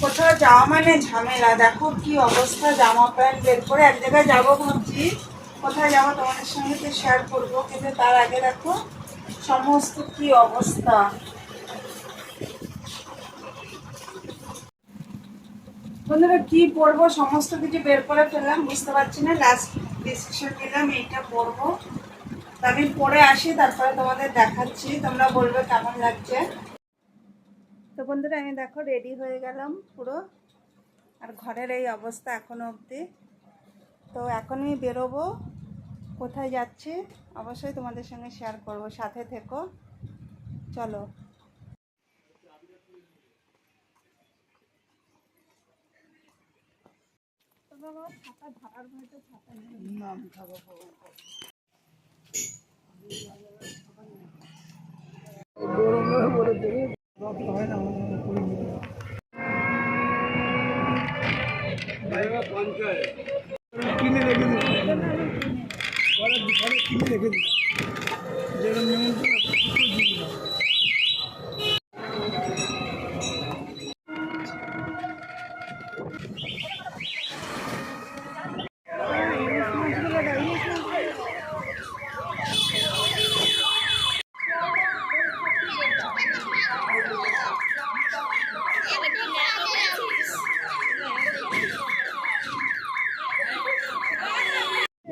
কোথাও যাওয়া মানে ঝামেলা। দেখো কি অবস্থা, জামা প্যান্ট বের করে এক জায়গায় যাবো ভাবছি। কোথায় যাবো তোমাদের সঙ্গে তো শেয়ার করবো, কিন্তু তার আগে দেখো সমস্ত কি অবস্থা। বন্ধুরা কি পরবো সমস্ত কিছু বের করে ফেললাম, বুঝতে পারছি না। লাস্ট ডিসিশন নিলাম এইটা পরবো। আমি পরে আসি, তারপরে তোমাদের দেখাচ্ছি, তোমরা বলবে কেমন লাগছে। তো বন্ধুরা আমি দেখো রেডি হয়ে গেলাম পুরো, আর ঘরের এই অবস্থা এখনো অবধি। তো এখনই বেরোবো, কোথায় যাচ্ছি অবশ্যই তোমাদের সঙ্গে শেয়ার করব, সাথে থেকো। চলো। ছাতা ধরার ভয়তে ছাতা নাম খাবো হয় না কিনে রেখে দিই, কিনে রেখে দিই যেরকম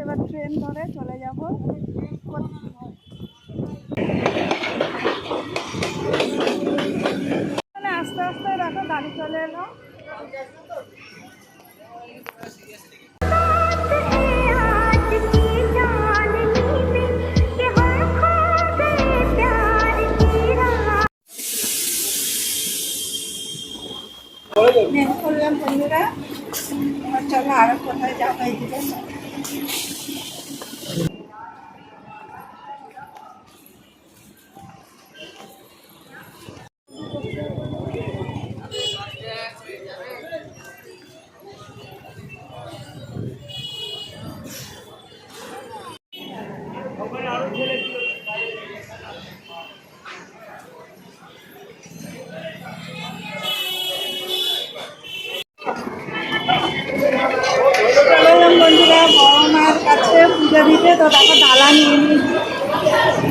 এবার ট্রেন ধরে চলে যাব। আস্তে আস্তে দেখো গাড়ি চলে এলো। নেমে পড়লাম বন্ধুরা, এবার চলো আরো কোথায় যাবো এইদিকে। চলে এলাম বন্ধুরা বড় মায়ের কাছে পুজো দিতে। তো দেখো ডালা নিয়ে নিয়েছি,